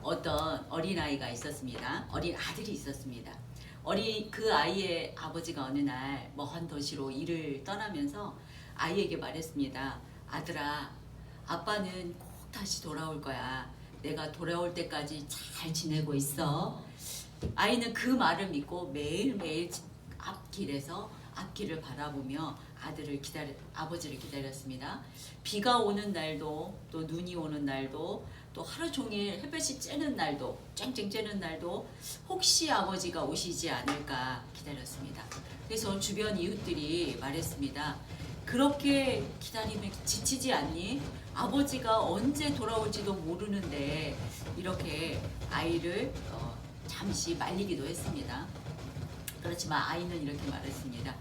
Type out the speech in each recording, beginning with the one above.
어떤 어린아이가 있었습니다. 어린 아들이 있었습니다. 그 아이의 아버지가 어느 날 먼 도시로 일을 떠나면서 아이에게 말했습니다. 아들아, 아빠는 꼭 다시 돌아올 거야. 내가 돌아올 때까지 잘 지내고 있어. 아이는 그 말을 믿고 매일매일 앞길을 바라보며 아버지를 기다렸습니다. 비가 오는 날도, 또 눈이 오는 날도, 또 하루 종일 햇볕이 쬐는 날도, 쨍쨍 쬐는 날도 혹시 아버지가 오시지 않을까 기다렸습니다. 그래서 주변 이웃들이 말했습니다. 그렇게 기다리면 지치지 않니? 아버지가 언제 돌아올지도 모르는데, 이렇게 아이를 잠시 말리기도 했습니다. 그렇지만 아이는 이렇게 말했습니다.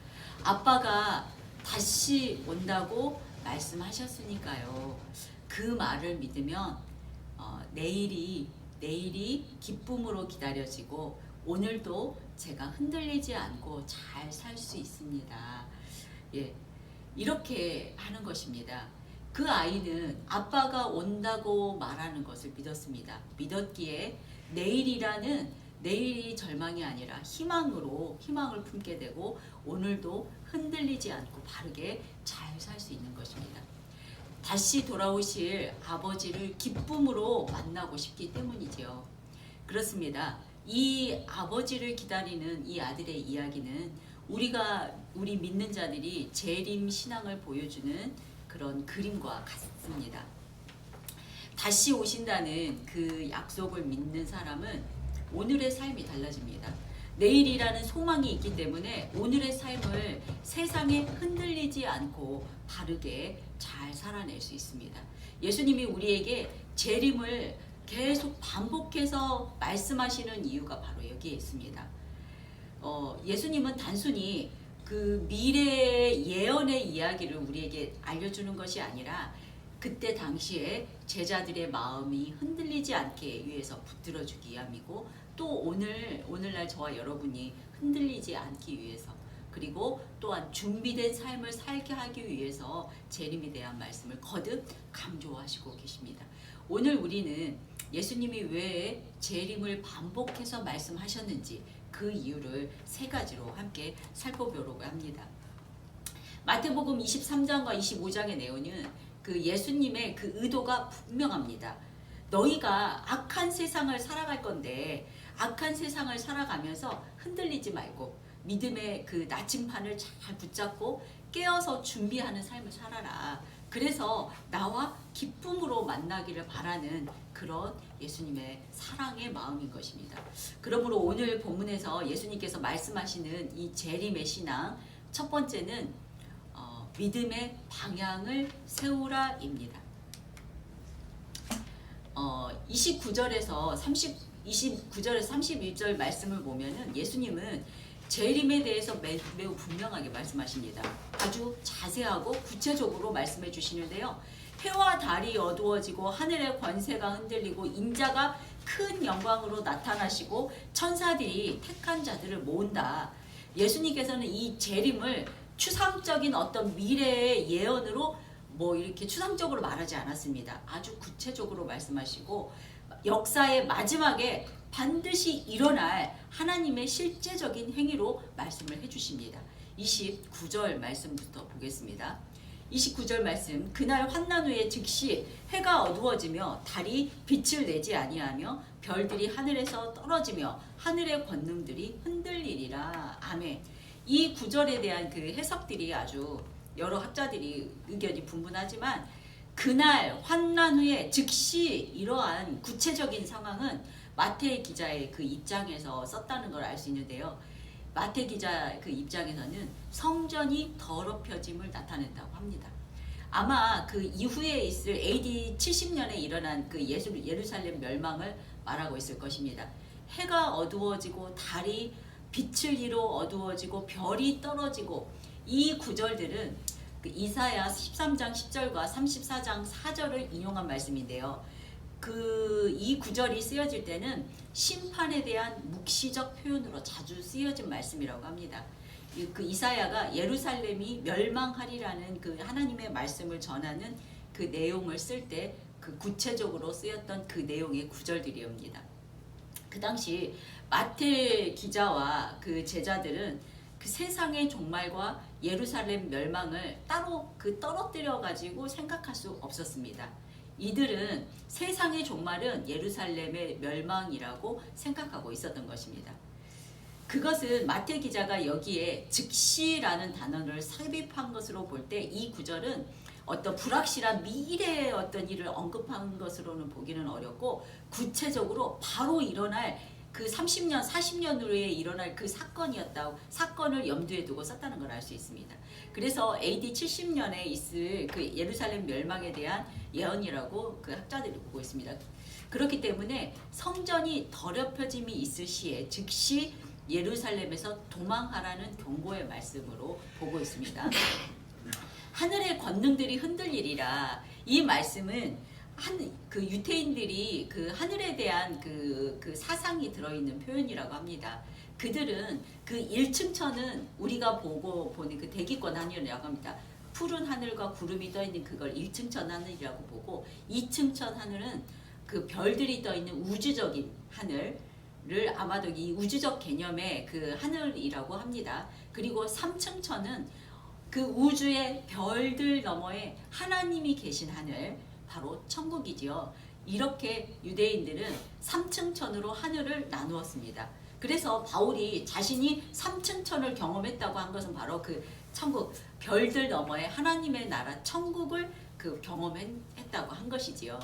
아빠가 다시 온다고 말씀하셨으니까요. 그 말을 믿으면 내일이 기쁨으로 기다려지고 오늘도 제가 흔들리지 않고 잘 살 수 있습니다. 예, 이렇게 하는 것입니다. 그 아이는 아빠가 온다고 말하는 것을 믿었습니다. 믿었기에 내일이 절망이 아니라 희망을 품게 되고 오늘도 흔들리지 않고 바르게 잘 살 수 있는 것입니다. 다시 돌아오실 아버지를 기쁨으로 만나고 싶기 때문이죠. 그렇습니다. 이 아버지를 기다리는 이 아들의 이야기는 우리 믿는 자들이 재림 신앙을 보여주는 그런 그림과 같습니다. 다시 오신다는 그 약속을 믿는 사람은 오늘의 삶이 달라집니다. 내일이라는 소망이 있기 때문에 오늘의 삶을 세상에 흔들리지 않고 바르게 잘 살아낼 수 있습니다. 예수님이 우리에게 재림을 계속 반복해서 말씀하시는 이유가 바로 여기에 있습니다. 예수님은 단순히 그 미래의 예언의 이야기를 우리에게 알려주는 것이 아니라 그때 당시에 제자들의 마음이 흔들리지 않게 위해서 붙들어주기 위함이고, 또 오늘날 저와 여러분이 흔들리지 않기 위해서, 그리고 또한 준비된 삶을 살게 하기 위해서 재림에 대한 말씀을 거듭 강조하시고 계십니다. 오늘 우리는 예수님이 왜 재림을 반복해서 말씀하셨는지 그 이유를 세 가지로 함께 살펴보려고 합니다. 마태복음 23장과 25장의 내용은 그 예수님의 그 의도가 분명합니다. 너희가 악한 세상을 살아갈 건데 악한 세상을 살아가면서 흔들리지 말고 믿음의 그 나침판을 잘 붙잡고 깨어서 준비하는 삶을 살아라. 그래서 나와 기쁨으로 만나기를 바라는 그런 예수님의 사랑의 마음인 것입니다. 그러므로 오늘 본문에서 예수님께서 말씀하시는 이 재림의 신앙, 첫 번째는 믿음의 방향을 세우라입니다. 29절에서 31절 말씀을 보면은 예수님은 재림에 대해서 매우 분명하게 말씀하십니다. 아주 자세하고 구체적으로 말씀해 주시는데요. 해와 달이 어두워지고 하늘의 권세가 흔들리고 인자가 큰 영광으로 나타나시고 천사들이 택한 자들을 모은다. 예수님께서는 이 재림을 추상적인 어떤 미래의 예언으로 이렇게 추상적으로 말하지 않았습니다. 아주 구체적으로 말씀하시고 역사의 마지막에 반드시 일어날 하나님의 실제적인 행위로 말씀을 해주십니다. 29절 말씀부터 보겠습니다. 29절 말씀, 그날 환난 후에 즉시 해가 어두워지며 달이 빛을 내지 아니하며 별들이 하늘에서 떨어지며 하늘의 권능들이 흔들리리라. 아멘. 이 구절에 대한 그 해석들이 아주 여러 학자들이 의견이 분분하지만 그날 환난 후에 즉시 이러한 구체적인 상황은 마태 기자의 그 입장에서 썼다는 걸 알 수 있는데요. 마태 기자 그 입장에서는 성전이 더럽혀짐을 나타낸다고 합니다. 아마 그 이후에 있을 AD 70년에 일어난 그 예루살렘 멸망을 말하고 있을 것입니다. 해가 어두워지고 달이 빛을 잃어 어두워지고 별이 떨어지고, 이 구절들은 그 이사야 13장 10절과 34장 4절을 인용한 말씀인데요. 이 구절이 쓰여질 때는 심판에 대한 묵시적 표현으로 자주 쓰여진 말씀이라고 합니다. 그 이사야가 예루살렘이 멸망하리라는 그 하나님의 말씀을 전하는 그 내용을 쓸 때 그 구체적으로 쓰였던 그 내용의 구절들이옵니다. 그 당시 마태 기자와 그 제자들은 그 세상의 종말과 예루살렘 멸망을 따로 떨어뜨려 가지고 생각할 수 없었습니다. 이들은 세상의 종말은 예루살렘의 멸망이라고 생각하고 있었던 것입니다. 그것은 마태 기자가 여기에 즉시라는 단어를 삽입한 것으로 볼 때 이 구절은 어떤 불확실한 미래의 어떤 일을 언급한 것으로는 보기는 어렵고, 구체적으로 바로 일어날 그 30년, 40년 후에 일어날 그 사건을 염두에 두고 썼다는 걸 알 수 있습니다. 그래서 AD 70년에 있을 그 예루살렘 멸망에 대한 예언이라고 그 학자들이 보고 있습니다. 그렇기 때문에 성전이 더럽혀짐이 있을 시에 즉시 예루살렘에서 도망하라는 경고의 말씀으로 보고 있습니다. 하늘의 권능들이 흔들리리라. 이 말씀은 그 유태인들이 그 하늘에 대한 그 사상이 들어있는 표현이라고 합니다. 그들은 그 1층 천은 우리가 보는 그 대기권 하늘이라고 합니다. 푸른 하늘과 구름이 떠 있는 그걸 1층 천 하늘이라고 보고, 2층 천 하늘은 그 별들이 떠 있는 우주적인 하늘을 아마도 이 우주적 개념의 그 하늘이라고 합니다. 그리고 3층 천은 그 우주의 별들 너머에 하나님이 계신 하늘, 바로 천국이지요. 이렇게 유대인들은 3층 천으로 하늘을 나누었습니다. 그래서 바울이 자신이 3층 천을 경험했다고 한 것은 바로 그 천국, 별들 너머에 하나님의 나라 천국을 그 경험했다고 한 것이지요.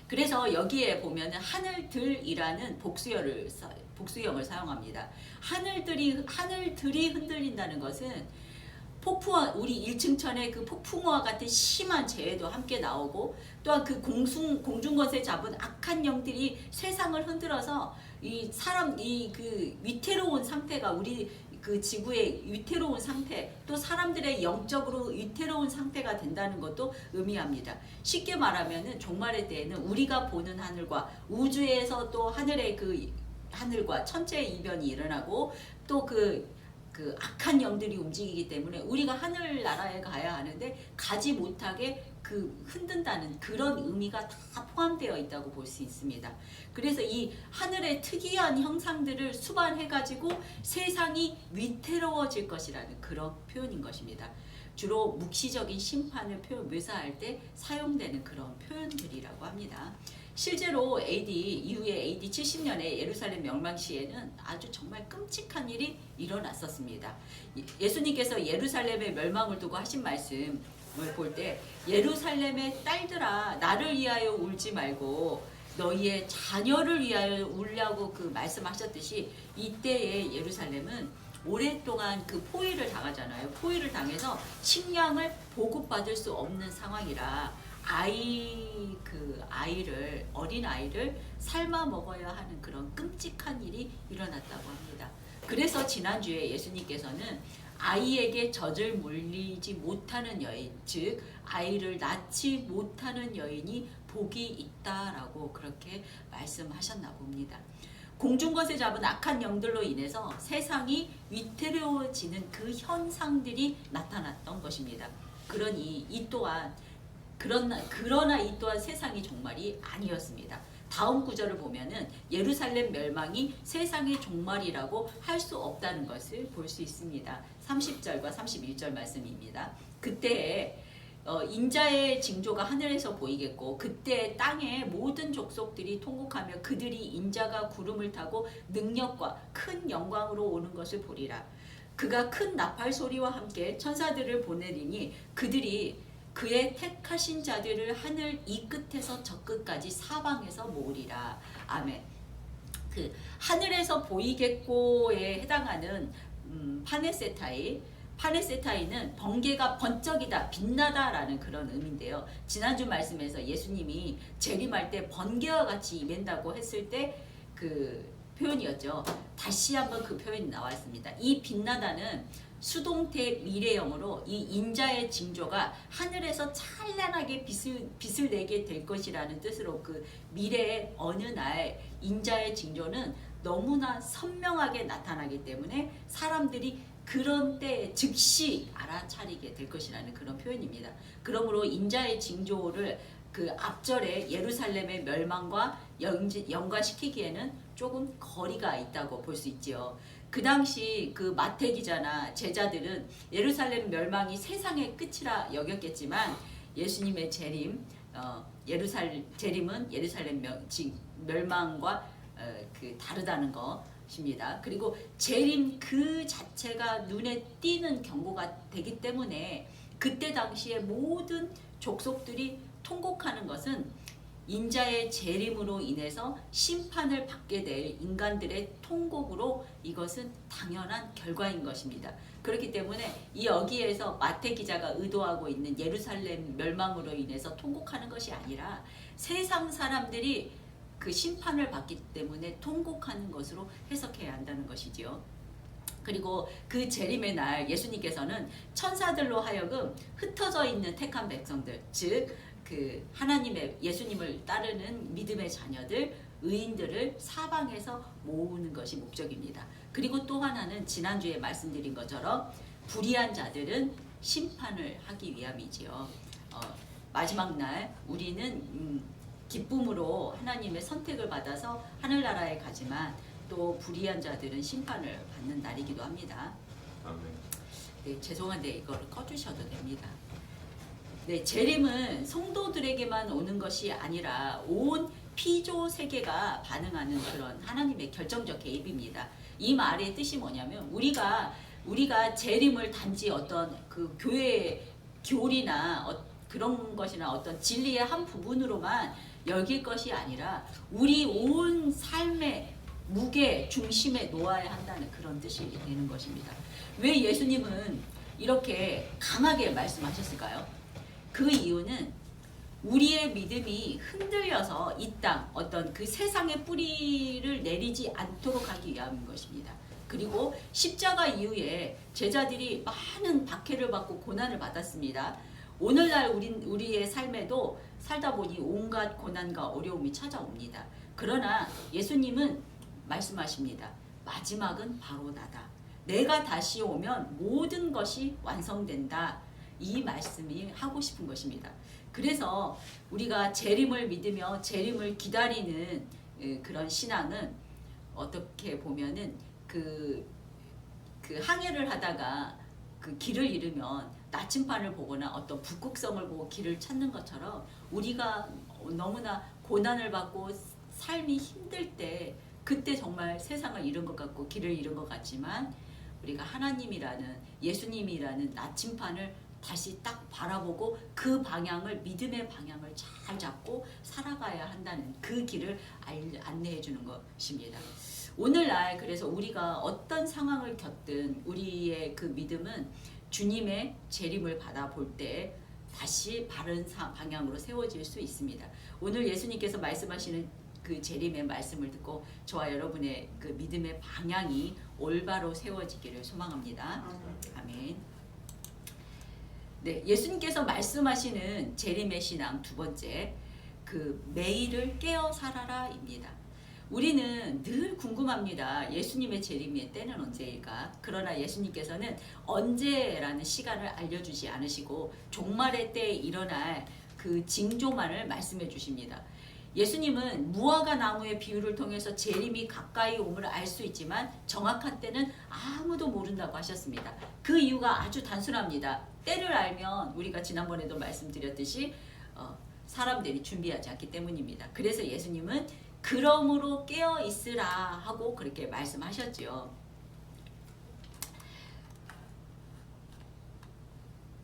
그래서 여기에 보면은 하늘들이라는 복수형을 사용합니다. 하늘들이 흔들린다는 것은 우리 1층 천의 그 폭풍우와 같은 심한 재해도 함께 나오고, 또한 그 공중권세 잡은 악한 영들이 세상을 흔들어서 그 위태로운 상태가, 우리 그 지구의 위태로운 상태, 또 사람들의 영적으로 위태로운 상태가 된다는 것도 의미합니다. 쉽게 말하면은 종말의 때에는 우리가 보는 하늘과 우주에서 또 하늘의 그 하늘과 천체의 이변이 일어나고, 또 그 악한 영들이 움직이기 때문에 우리가 하늘나라에 가야 하는데 가지 못하게 그 흔든다는 그런 의미가 다 포함되어 있다고 볼 수 있습니다. 그래서 이 하늘의 특이한 형상들을 수반해가지고 세상이 위태로워질 것이라는 그런 표현인 것입니다. 주로 묵시적인 심판을 묘사할 때 사용되는 그런 표현들이라고 합니다. 실제로 이후에 AD 70년에 예루살렘 멸망 시에는 아주 정말 끔찍한 일이 일어났었습니다. 예수님께서 예루살렘의 멸망을 두고 하신 말씀을 볼 때, 예루살렘의 딸들아 나를 위하여 울지 말고 너희의 자녀를 위하여 울라고 그 말씀하셨듯이, 이때의 예루살렘은 오랫동안 그 포위를 당하잖아요. 포위를 당해서 식량을 보급받을 수 없는 상황이라 어린 아이를 삶아 먹어야 하는 그런 끔찍한 일이 일어났다고 합니다. 그래서 지난주에 예수님께서는 아이에게 젖을 물리지 못하는 여인, 즉 아이를 낳지 못하는 여인이 복이 있다라고 그렇게 말씀하셨나 봅니다. 공중것에 잡은 악한 영들로 인해서 세상이 위태로워지는 그 현상들이 나타났던 것입니다. 그러나 이 또한 세상의 종말이 아니었습니다. 다음 구절을 보면은 예루살렘 멸망이 세상의 종말이라고 할 수 없다는 것을 볼 수 있습니다. 30절과 31절 말씀입니다. 그때 인자의 징조가 하늘에서 보이겠고, 그때 땅의 모든 족속들이 통곡하며 그들이 인자가 구름을 타고 능력과 큰 영광으로 오는 것을 보리라. 그가 큰 나팔 소리와 함께 천사들을 보내리니 그들이 그의 택하신 자들을 하늘 이 끝에서 저 끝까지 사방에서 모으리라. 아멘. 그 하늘에서 보이겠고에 해당하는 파네세타이는 번개가 번쩍이다, 빛나다라는 그런 의미인데요. 지난주 말씀에서 예수님이 재림할 때 번개와 같이 임한다고 했을 때 그 표현이었죠. 다시 한번 그 표현이 나왔습니다. 이 빛나다는 수동태 미래형으로 이 인자의 징조가 하늘에서 찬란하게 빛을 내게 될 것이라는 뜻으로, 그 미래의 어느 날 인자의 징조는 너무나 선명하게 나타나기 때문에 사람들이 그런 때에 즉시 알아차리게 될 것이라는 그런 표현입니다. 그러므로 인자의 징조를 그 앞절에 예루살렘의 멸망과 연관시키기에는 조금 거리가 있다고 볼 수 있지요. 그 당시 그 마태 기자나 제자들은 예루살렘 멸망이 세상의 끝이라 여겼겠지만 예수님의 재림, 재림은 예루살렘 멸망과 그 다르다는 것입니다. 그리고 재림 그 자체가 눈에 띄는 경고가 되기 때문에 그때 당시에 모든 족속들이 통곡하는 것은 인자의 재림으로 인해서 심판을 받게 될 인간들의 통곡으로 이것은 당연한 결과인 것입니다. 그렇기 때문에 이 여기에서 마태 기자가 의도하고 있는 예루살렘 멸망으로 인해서 통곡하는 것이 아니라 세상 사람들이 그 심판을 받기 때문에 통곡하는 것으로 해석해야 한다는 것이지요. 그리고 그 재림의 날 예수님께서는 천사들로 하여금 흩어져 있는 택한 백성들, 즉 그 하나님의 예수님을 따르는 믿음의 자녀들, 의인들을 사방에서 모으는 것이 목적입니다. 그리고 또 하나는 지난주에 말씀드린 것처럼 불의한 자들은 심판을 하기 위함이지요. 마지막 날 우리는 기쁨으로 하나님의 선택을 받아서 하늘나라에 가지만 또 불의한 자들은 심판을 받는 날이기도 합니다. 아멘. 네, 죄송한데 이걸 꺼주셔도 됩니다. 네, 재림은 성도들에게만 오는 것이 아니라 온 피조 세계가 반응하는 그런 하나님의 결정적 개입입니다. 이 말의 뜻이 뭐냐면 우리가 재림을 단지 어떤 그 교회 교리나 그런 것이나 어떤 진리의 한 부분으로만 여길 것이 아니라 우리 온 삶의 무게 중심에 놓아야 한다는 그런 뜻이 되는 것입니다. 왜 예수님은 이렇게 강하게 말씀하셨을까요? 그 이유는 우리의 믿음이 흔들려서 이 땅 어떤 그 세상의 뿌리를 내리지 않도록 하기 위함인 것입니다. 그리고 십자가 이후에 제자들이 많은 박해를 받고 고난을 받았습니다. 오늘날 우리의 삶에도 살다 보니 온갖 고난과 어려움이 찾아옵니다. 그러나 예수님은 말씀하십니다. 마지막은 바로 나다. 내가 다시 오면 모든 것이 완성된다. 이 말씀이 하고 싶은 것입니다. 그래서 우리가 재림을 믿으며 재림을 기다리는 그런 신앙은 어떻게 보면은 그 항해를 하다가 그 길을 잃으면 나침반을 보거나 어떤 북극성을 보고 길을 찾는 것처럼 우리가 너무나 고난을 받고 삶이 힘들 때 그때 정말 세상을 잃은 것 같고 길을 잃은 것 같지만 우리가 하나님이라는 예수님이라는 나침반을 다시 딱 바라보고 그 방향을 믿음의 방향을 잘 잡고 살아가야 한다는 그 길을 안내해 주는 것입니다. 오늘날 그래서 우리가 어떤 상황을 겪든 우리의 그 믿음은 주님의 재림을 받아볼 때 다시 바른 방향으로 세워질 수 있습니다. 오늘 예수님께서 말씀하시는 그 재림의 말씀을 듣고 저와 여러분의 그 믿음의 방향이 올바로 세워지기를 소망합니다. 아멘. 네, 예수님께서 말씀하시는 재림의 신앙 두 번째, 그 매일을 깨어 살아라입니다. 우리는 늘 궁금합니다. 예수님의 재림의 때는 언제일까? 그러나 예수님께서는 언제라는 시간을 알려주지 않으시고 종말의 때에 일어날 그 징조만을 말씀해 주십니다. 예수님은 무화과 나무의 비유를 통해서 재림이 가까이 옴을 알 수 있지만 정확한 때는 아무도 모른다고 하셨습니다. 그 이유가 아주 단순합니다. 때를 알면 우리가 지난번에도 말씀드렸듯이 사람들이 준비하지 않기 때문입니다. 그래서 예수님은 그러므로 깨어 있으라 하고 그렇게 말씀하셨지요.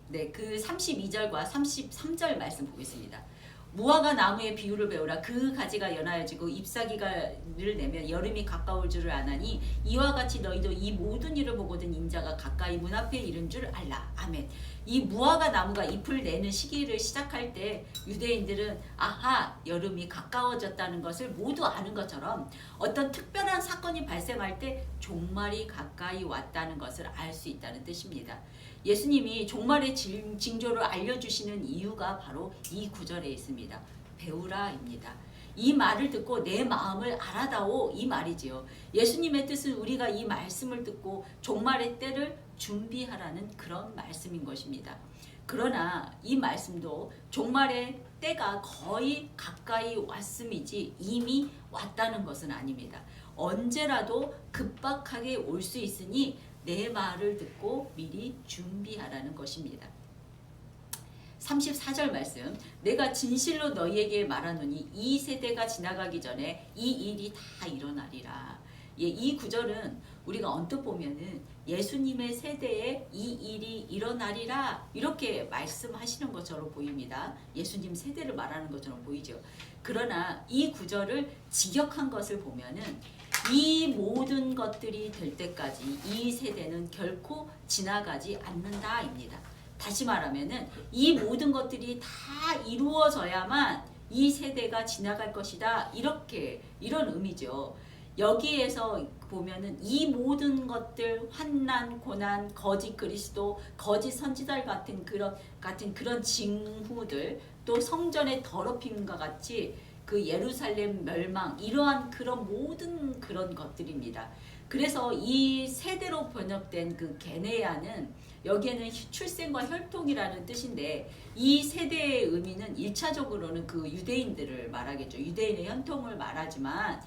네, 그 32절과 33절 말씀 보겠습니다. 무화과 나무의 비유를 배우라. 그 가지가 연하여지고 잎사귀를 내면 여름이 가까울 줄을 아나니 이와 같이 너희도 이 모든 일을 보거든 인자가 가까이 문 앞에 이른 줄 알라. 아멘. 이 무화과 나무가 잎을 내는 시기를 시작할 때 유대인들은 아하, 여름이 가까워졌다는 것을 모두 아는 것처럼 어떤 특별한 사건이 발생할 때 종말이 가까이 왔다는 것을 알 수 있다는 뜻입니다. 예수님이 종말의 징조를 알려주시는 이유가 바로 이 구절에 있습니다. 배우라입니다. 이 말을 듣고 내 마음을 알아다오 이 말이지요. 예수님의 뜻은 우리가 이 말씀을 듣고 종말의 때를 준비하라는 그런 말씀인 것입니다. 그러나 이 말씀도 종말의 때가 거의 가까이 왔음이지 이미 왔다는 것은 아닙니다. 언제라도 급박하게 올 수 있으니 내 말을 듣고 미리 준비하라는 것입니다. 34절 말씀, 내가 진실로 너희에게 말하노니 이 세대가 지나가기 전에 이 일이 다 일어나리라. 예, 이 구절은 우리가 언뜻 보면은 예수님의 세대에 이 일이 일어나리라 이렇게 말씀하시는 것처럼 보입니다. 예수님 세대를 말하는 것처럼 보이죠. 그러나 이 구절을 직역한 것을 보면은 이 모든 것들이 될 때까지 이 세대는 결코 지나가지 않는다입니다. 다시 말하면은 이 모든 것들이 다 이루어져야만 이 세대가 지나갈 것이다. 이런 의미죠. 여기에서 보면은 이 모든 것들 환난, 고난, 거짓 그리스도, 거짓 선지자 같은 그런 징후들, 또 성전의 더럽힘과 같이 그 예루살렘 멸망, 이러한 그런 모든 그런 것들입니다. 그래서 이 세대로 번역된 그 게네아는 여기에는 출생과 혈통이라는 뜻인데 이 세대의 의미는 1차적으로는 그 유대인들을 말하겠죠. 유대인의 혈통을 말하지만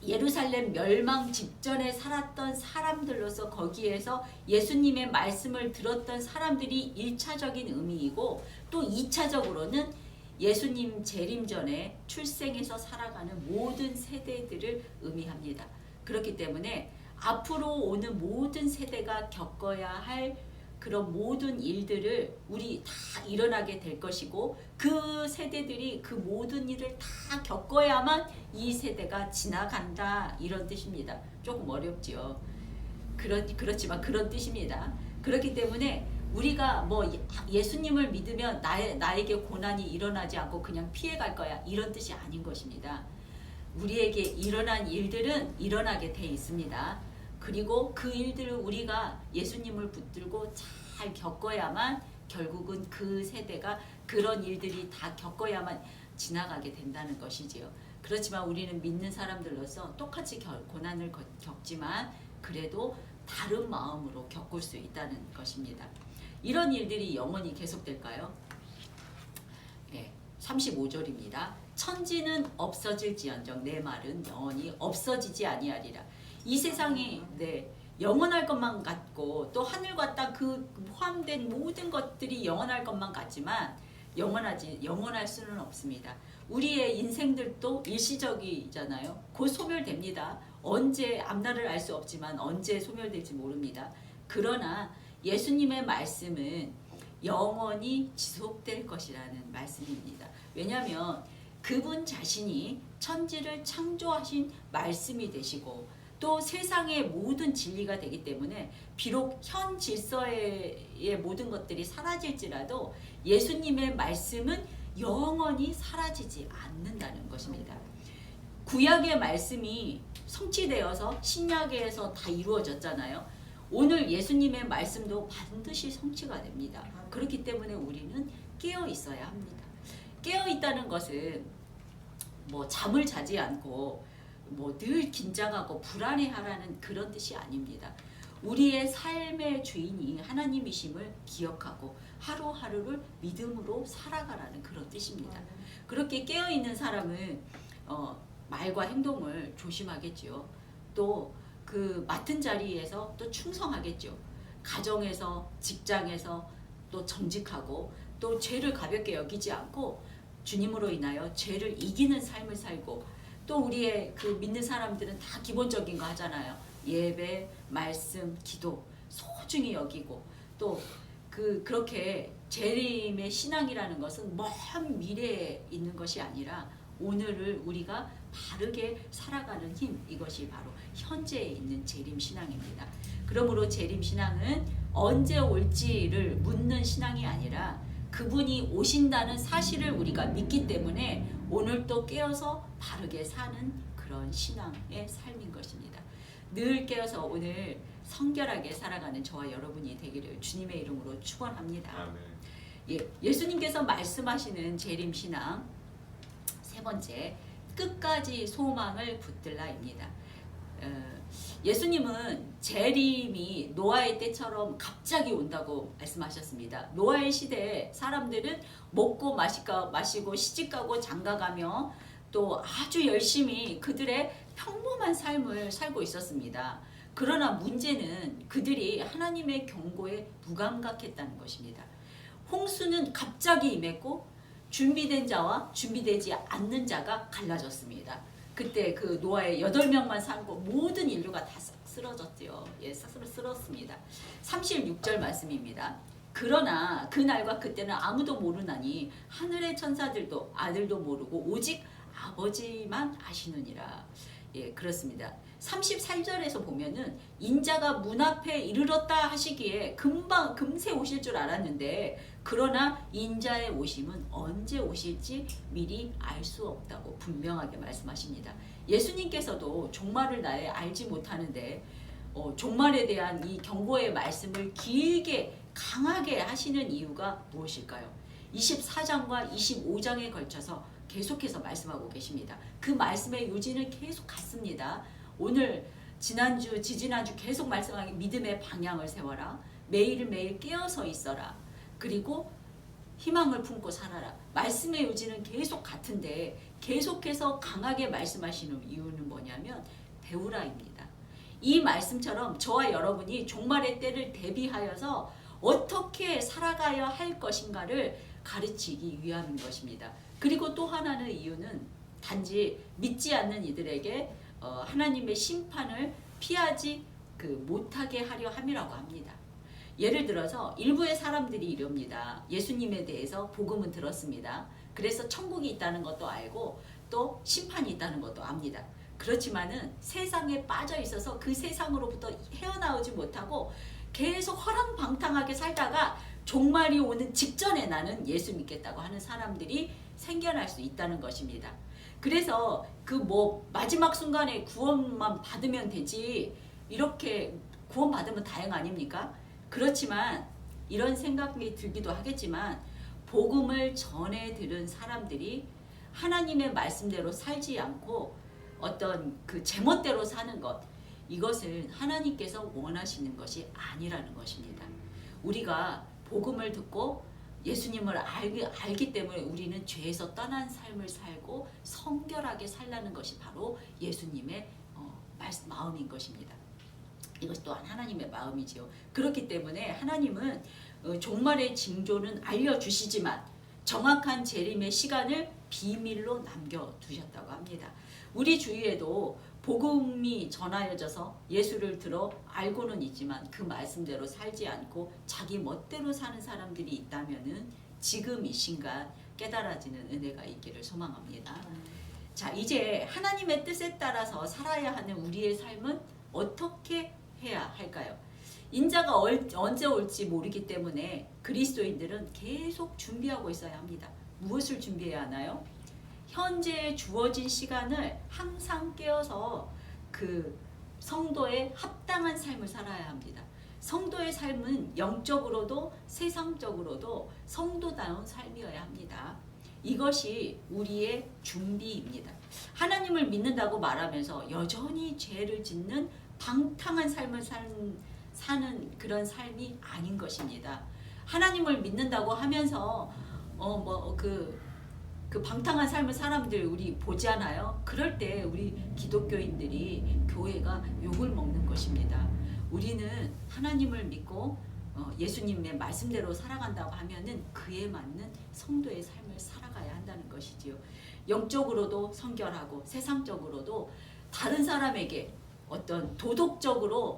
예루살렘 멸망 직전에 살았던 사람들로서 거기에서 예수님의 말씀을 들었던 사람들이 1차적인 의미이고 또 2차적으로는 예수님 재림 전에 출생해서 살아가는 모든 세대들을 의미합니다. 그렇기 때문에 앞으로 오는 모든 세대가 겪어야 할 그런 모든 일들을 우리 다 일어나게 될 것이고 그 세대들이 그 모든 일을 다 겪어야만 이 세대가 지나간다 이런 뜻입니다. 조금 어렵죠. 그렇지만 그런 뜻입니다. 그렇기 때문에 우리가 뭐 예수님을 믿으면 나에게 고난이 일어나지 않고 그냥 피해갈 거야 이런 뜻이 아닌 것입니다. 우리에게 일어난 일들은 일어나게 돼 있습니다. 그리고 그 일들을 우리가 예수님을 붙들고 잘 겪어야만 결국은 그 세대가 그런 일들이 다 겪어야만 지나가게 된다는 것이지요. 그렇지만 우리는 믿는 사람들로서 똑같이 고난을 겪지만 그래도 다른 마음으로 겪을 수 있다는 것입니다. 이런 일들이 영원히 계속될까요? 네, 35절입니다. 천지는 없어질지언정 내 말은 영원히 없어지지 아니하리라. 이 세상이 영원할 것만 같고 또 하늘과 땅 그 포함된 모든 것들이 영원할 것만 같지만 영원할 수는 없습니다. 우리의 인생들도 일시적이잖아요. 곧 소멸됩니다. 언제 앞날을 알 수 없지만 언제 소멸될지 모릅니다. 그러나 예수님의 말씀은 영원히 지속될 것이라는 말씀입니다. 왜냐하면 그분 자신이 천지를 창조하신 말씀이 되시고 또 세상의 모든 진리가 되기 때문에 비록 현 질서의 모든 것들이 사라질지라도 예수님의 말씀은 영원히 사라지지 않는다는 것입니다. 구약의 말씀이 성취되어서 신약에서 다 이루어졌잖아요. 오늘 예수님의 말씀도 반드시 성취가 됩니다. 그렇기 때문에 우리는 깨어 있어야 합니다. 깨어 있다는 것은 뭐 잠을 자지 않고 뭐 늘 긴장하고 불안해하라는 그런 뜻이 아닙니다. 우리의 삶의 주인이 하나님이심을 기억하고 하루하루를 믿음으로 살아가라는 그런 뜻입니다. 그렇게 깨어있는 사람은 말과 행동을 조심하겠죠. 또 그 맡은 자리에서 또 충성하겠죠. 가정에서, 직장에서 또 정직하고 또 죄를 가볍게 여기지 않고 주님으로 인하여 죄를 이기는 삶을 살고 또 우리의 그 믿는 사람들은 다 기본적인 거 하잖아요. 예배, 말씀, 기도 소중히 여기고 또 그렇게 재림의 신앙이라는 것은 먼 미래에 있는 것이 아니라 오늘을 우리가 바르게 살아가는 힘, 이것이 바로 현재에 있는 재림 신앙입니다. 그러므로 재림 신앙은 언제 올지를 묻는 신앙이 아니라 그분이 오신다는 사실을 우리가 믿기 때문에 오늘도 깨어서 바르게 사는 그런 신앙의 삶인 것입니다. 늘 깨어서 오늘 성결하게 살아가는 저와 여러분이 되기를 주님의 이름으로 축원합니다. 예수님께서 말씀하시는 재림 신앙 세 번째, 끝까지 소망을 붙들라입니다. 예수님은 재림이 노아의 때처럼 갑자기 온다고 말씀하셨습니다. 노아의 시대에 사람들은 먹고 마시고 시집가고 장가가며 또 아주 열심히 그들의 평범한 삶을 살고 있었습니다. 그러나 문제는 그들이 하나님의 경고에 무감각했다는 것입니다. 홍수는 갑자기 임했고 준비된 자와 준비되지 않는 자가 갈라졌습니다. 그때 그 노아의 8명만 살고 모든 인류가 다 쓰러졌죠. 예, 쓰러졌습니다. 36절 말씀입니다. 그러나 그날과 그때는 아무도 모르나니 하늘의 천사들도 아들도 모르고 오직 아버지만 아시느니라. 예, 그렇습니다. 33절에서 보면은 인자가 문 앞에 이르렀다 하시기에 금세 오실 줄 알았는데 그러나 인자의 오심은 언제 오실지 미리 알 수 없다고 분명하게 말씀하십니다. 예수님께서도 종말을 나에 알지 못하는데 종말에 대한 이 경고의 말씀을 길게 강하게 하시는 이유가 무엇일까요? 24장과 25장에 걸쳐서 계속해서 말씀하고 계십니다. 그 말씀의 요지는 계속 같습니다. 오늘 지난주 지지난주 계속 말씀하기 믿음의 방향을 세워라. 매일매일 깨어서 있어라. 그리고 희망을 품고 살아라. 말씀의 요지는 계속 같은데 계속해서 강하게 말씀하시는 이유는 뭐냐면 배우라입니다. 이 말씀처럼 저와 여러분이 종말의 때를 대비하여서 어떻게 살아가야 할 것인가를 가르치기 위함인 것입니다. 그리고 또 하나는 이유는 단지 믿지 않는 이들에게 하나님의 심판을 피하지 못하게 하려 함이라고 합니다. 예를 들어서 일부의 사람들이 이럽니다. 예수님에 대해서 복음은 들었습니다. 그래서 천국이 있다는 것도 알고 또 심판이 있다는 것도 압니다. 그렇지만은 세상에 빠져 있어서 그 세상으로부터 헤어나오지 못하고 계속 허랑방탕하게 살다가 종말이 오는 직전에 나는 예수 믿겠다고 하는 사람들이 생겨날 수 있다는 것입니다. 그래서 마지막 순간에 구원만 받으면 되지 이렇게 구원 받으면 다행 아닙니까? 그렇지만 이런 생각이 들기도 하겠지만 복음을 전해 들은 사람들이 하나님의 말씀대로 살지 않고 어떤 그 제멋대로 사는 것, 이것은 하나님께서 원하시는 것이 아니라는 것입니다. 우리가 복음을 듣고 예수님을 알기 때문에 우리는 죄에서 떠난 삶을 살고 성결하게 살라는 것이 바로 예수님의 마음인 것입니다. 이것 또한 하나님의 마음이지요. 그렇기 때문에 하나님은 종말의 징조는 알려주시지만 정확한 재림의 시간을 비밀로 남겨두셨다고 합니다. 우리 주위에도 복음이 전하여져서 예수를 들어 알고는 있지만 그 말씀대로 살지 않고 자기 멋대로 사는 사람들이 있다면은 지금 이 순간 깨달아지는 은혜가 있기를 소망합니다. 자, 이제 하나님의 뜻에 따라서 살아야 하는 우리의 삶은 어떻게 해야 할까요? 인자가 언제 올지 모르기 때문에 그리스도인들은 계속 준비하고 있어야 합니다. 무엇을 준비해야 하나요? 현재 주어진 시간을 항상 깨어서 그 성도의 합당한 삶을 살아야 합니다. 성도의 삶은 영적으로도 세상적으로도 성도다운 삶이어야 합니다. 이것이 우리의 준비입니다. 하나님을 믿는다고 말하면서 여전히 죄를 짓는 방탕한 삶을 사는 그런 삶이 아닌 것입니다. 하나님을 믿는다고 하면서 그 방탕한 삶을 사람들 우리 보잖아요. 그럴 때 우리 기독교인들이 교회가 욕을 먹는 것입니다. 우리는 하나님을 믿고 예수님의 말씀대로 살아간다고 하면은 그에 맞는 성도의 삶을 살아가야 한다는 것이지요. 영적으로도 성결하고 세상적으로도 다른 사람에게 어떤 도덕적인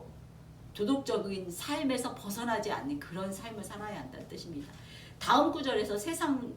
삶에서 벗어나지 않는 그런 삶을 살아야 한다는 뜻입니다. 다음 구절에서 세상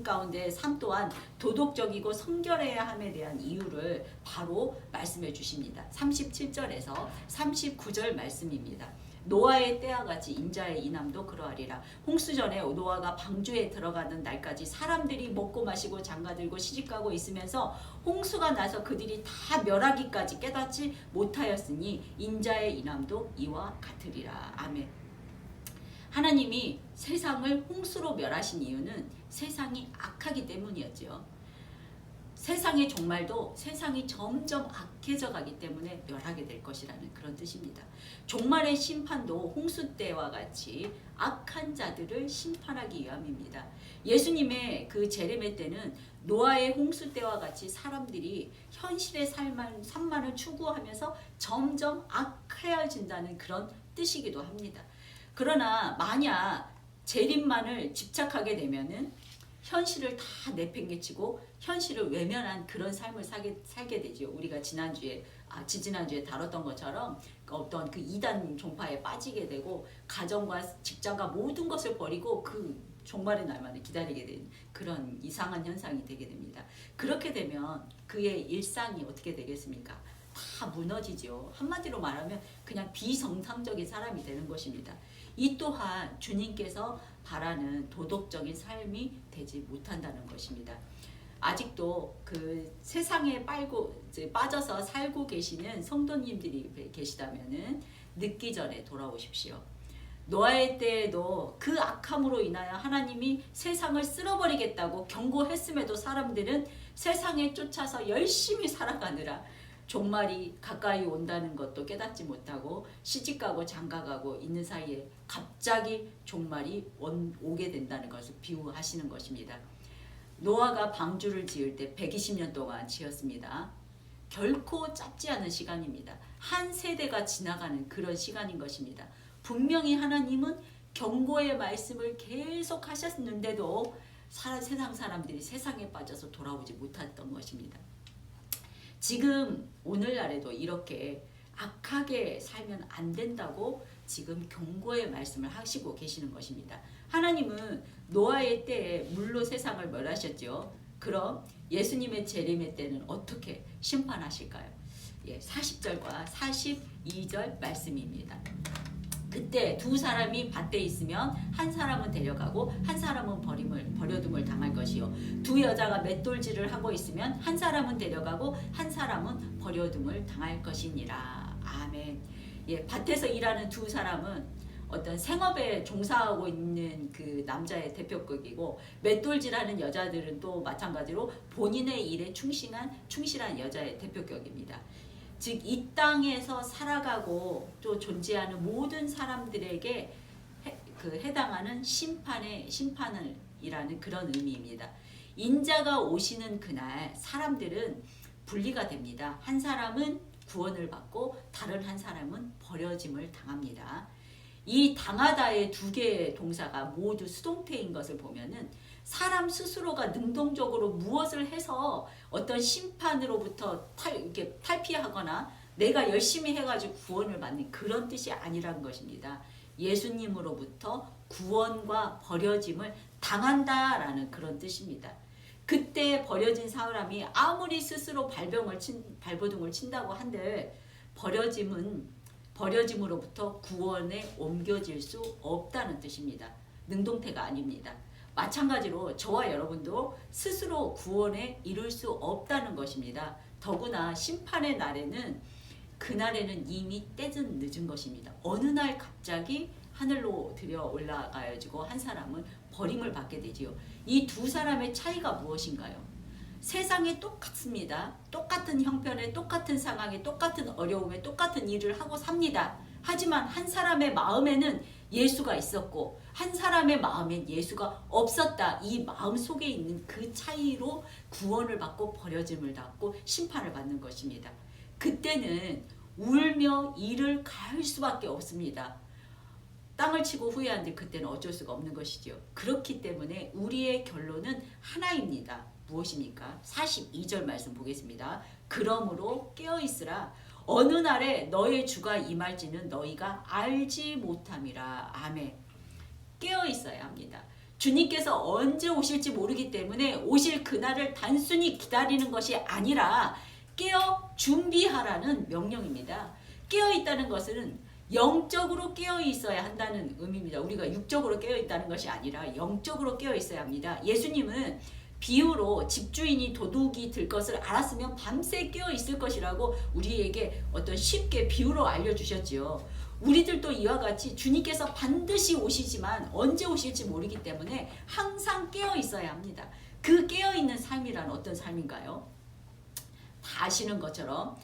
가운데 삶 또한 도덕적이고 성결해야 함에 대한 이유를 바로 말씀해 주십니다. 37절에서 39절 말씀입니다. 노아의 때와 같이 인자의 인함도 그러하리라. 홍수전에 노아가 방주에 들어가는 날까지 사람들이 먹고 마시고 장가들고 시집가고 있으면서 홍수가 나서 그들이 다 멸하기까지 깨닫지 못하였으니 인자의 인함도 이와 같으리라. 아멘. 하나님이 세상을 홍수로 멸하신 이유는 세상이 악하기 때문이었죠. 세상의 종말도 세상이 점점 악해져 가기 때문에 멸하게 될 것이라는 그런 뜻입니다. 종말의 심판도 홍수 때와 같이 악한 자들을 심판하기 위함입니다. 예수님의 그 재림의 때는 노아의 홍수 때와 같이 사람들이 현실의 삶만을 추구하면서 점점 악해진다는 그런 뜻이기도 합니다. 그러나 만약 재림만을 집착하게 되면은 현실을 다 내팽개치고 현실을 외면한 그런 삶을 살게 되죠. 우리가 지지난주에 다뤘던 것처럼 어떤 그 이단 종파에 빠지게 되고 가정과 직장과 모든 것을 버리고 그 종말의 날만을 기다리게 되는 그런 이상한 현상이 되게 됩니다. 그렇게 되면 그의 일상이 어떻게 되겠습니까? 다 무너지죠. 한마디로 말하면 그냥 비정상적인 사람이 되는 것입니다. 이 또한 주님께서 바라는 도덕적인 삶이 되지 못한다는 것입니다. 아직도 그 세상에 빠져서 살고 계시는 성도님들이 계시다면은 늦기 전에 돌아오십시오. 노아의 때에도 그 악함으로 인하여 하나님이 세상을 쓸어버리겠다고 경고했음에도 사람들은 세상에 쫓아서 열심히 살아가느라 종말이 가까이 온다는 것도 깨닫지 못하고 시집가고 장가가고 있는 사이에 갑자기 종말이 오게 된다는 것을 비유하시는 것입니다. 노아가 방주를 지을 때 120년 동안 지었습니다. 결코 짧지 않은 시간입니다. 한 세대가 지나가는 그런 시간인 것입니다. 분명히 하나님은 경고의 말씀을 계속 하셨는데도 세상 사람들이 세상에 빠져서 돌아오지 못했던 것입니다. 지금 오늘날에도 이렇게 악하게 살면 안 된다고 지금 경고의 말씀을 하시고 계시는 것입니다. 하나님은 노아의 때에 물로 세상을 멸하셨죠. 그럼 예수님의 재림의 때는 어떻게 심판하실까요? 40절과 42절 말씀입니다. 그때 두 사람이 밭에 있으면 한 사람은 데려가고 한 사람은 버려둠을 당할 것이요. 두 여자가 맷돌질을 하고 있으면 한 사람은 데려가고 한 사람은 버려둠을 당할 것이니라. 아멘. 밭에서 일하는 두 사람은 어떤 생업에 종사하고 있는 그 남자의 대표격이고 맷돌질하는 여자들은 또 마찬가지로 본인의 일에 충실한 여자의 대표격입니다. 즉 이 땅에서 살아가고 또 존재하는 모든 사람들에게 해당하는 심판이라는 그런 의미입니다. 인자가 오시는 그날 사람들은 분리가 됩니다. 한 사람은 구원을 받고 다른 한 사람은 버려짐을 당합니다. 이 당하다의 두 개의 동사가 모두 수동태인 것을 보면은 사람 스스로가 능동적으로 무엇을 해서 어떤 심판으로부터 탈피하거나 내가 열심히 해가지고 구원을 받는 그런 뜻이 아니라는 것입니다. 예수님으로부터 구원과 버려짐을 당한다라는 그런 뜻입니다. 그때 버려진 사람이 아무리 스스로 발버둥을 친다고 한들 버려짐으로부터 구원에 옮겨질 수 없다는 뜻입니다. 능동태가 아닙니다. 마찬가지로 저와 여러분도 스스로 구원에 이룰 수 없다는 것입니다. 더구나 심판의 날에는 그날에는 이미 때는 늦은 것입니다. 어느 날 갑자기 하늘로 들여 올라가지고 한 사람은 버림을 받게 되지요. 이 두 사람의 차이가 무엇인가요? 세상에 똑같습니다. 똑같은 형편에 똑같은 상황에 똑같은 어려움에 똑같은 일을 하고 삽니다. 하지만 한 사람의 마음에는 예수가 있었고 한 사람의 마음엔 예수가 없었다. 이 마음 속에 있는 그 차이로 구원을 받고 버려짐을 받고 심판을 받는 것입니다. 그때는 울며 이를 가할 수밖에 없습니다. 땅을 치고 후회하는데 그때는 어쩔 수가 없는 것이죠. 그렇기 때문에 우리의 결론은 하나입니다. 무엇입니까? 42절 말씀 보겠습니다. 그러므로 깨어있으라. 어느 날에 너의 주가 임할지는 너희가 알지 못함이라. 아멘. 깨어있어야 합니다. 주님께서 언제 오실지 모르기 때문에 오실 그날을 단순히 기다리는 것이 아니라 깨어 준비하라는 명령입니다. 깨어있다는 것은 영적으로 깨어있어야 한다는 의미입니다. 우리가 육적으로 깨어있다는 것이 아니라 영적으로 깨어있어야 합니다. 예수님은 비유로 집주인이 도둑이 들 것을 알았으면 밤새 깨어있을 것이라고 우리에게 어떤 쉽게 비유로 알려주셨지요. 우리들도 이와 같이 주님께서 반드시 오시지만 언제 오실지 모르기 때문에 항상 깨어있어야 합니다. 그 깨어있는 삶이란 어떤 삶인가요? 다 아시는 것처럼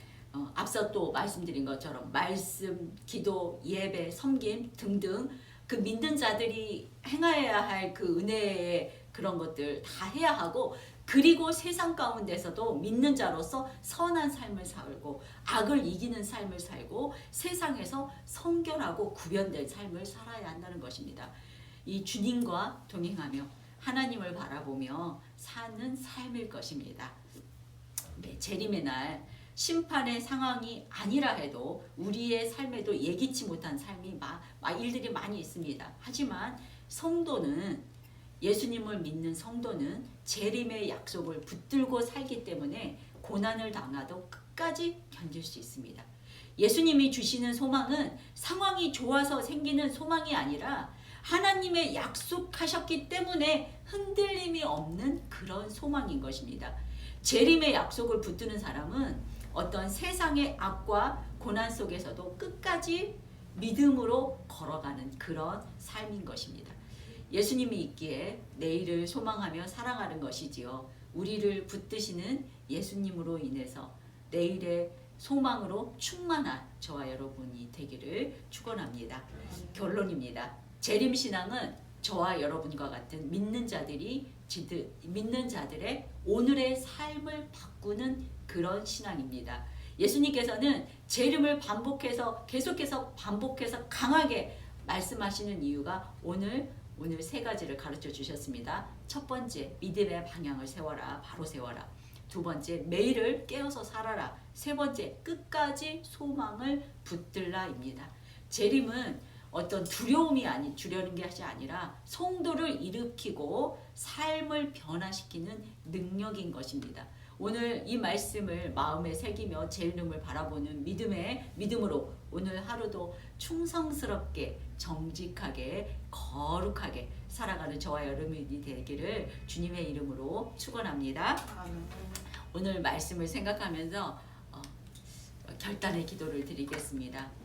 앞서 또 말씀드린 것처럼 말씀, 기도, 예배, 섬김 등등 그 믿는 자들이 행해야 할 그 은혜의 그런 것들 다 해야 하고, 그리고 세상 가운데서도 믿는 자로서 선한 삶을 살고 악을 이기는 삶을 살고 세상에서 성결하고 구별된 삶을 살아야 한다는 것입니다. 이 주님과 동행하며 하나님을 바라보며 사는 삶일 것입니다. 네, 재림의 날 심판의 상황이 아니라 해도 우리의 삶에도 예기치 못한 삶이 일들이 많이 있습니다. 하지만 성도는, 예수님을 믿는 성도는 재림의 약속을 붙들고 살기 때문에 고난을 당하도 끝까지 견딜 수 있습니다. 예수님이 주시는 소망은 상황이 좋아서 생기는 소망이 아니라 하나님의 약속하셨기 때문에 흔들림이 없는 그런 소망인 것입니다. 재림의 약속을 붙드는 사람은 어떤 세상의 악과 고난 속에서도 끝까지 믿음으로 걸어가는 그런 삶인 것입니다. 예수님이 있기에 내일을 소망하며 살아가는 것이지요. 우리를 붙드시는 예수님으로 인해서 내일의 소망으로 충만한 저와 여러분이 되기를 축원합니다. 결론입니다. 재림신앙은 저와 여러분과 같은 믿는 자들의 오늘의 삶을 바꾸는 그런 신앙입니다. 예수님께서는 재림을 계속해서 반복해서 강하게 말씀하시는 이유가 오늘 세 가지를 가르쳐 주셨습니다. 첫 번째, 믿음의 방향을 세워라. 바로 세워라. 두 번째, 매일을 깨어서 살아라. 세 번째, 끝까지 소망을 붙들라입니다. 재림은 어떤 두려움이 주려는 것이 아니라 성도를 일으키고 삶을 변화시키는 능력인 것입니다. 오늘 이 말씀을 마음에 새기며 재림을 바라보는 믿음으로 오늘 하루도 충성스럽게 정직하게 거룩하게 살아가는 저와 여러분이 되기를 주님의 이름으로 축원합니다. 오늘 말씀을 생각하면서 결단의 기도를 드리겠습니다.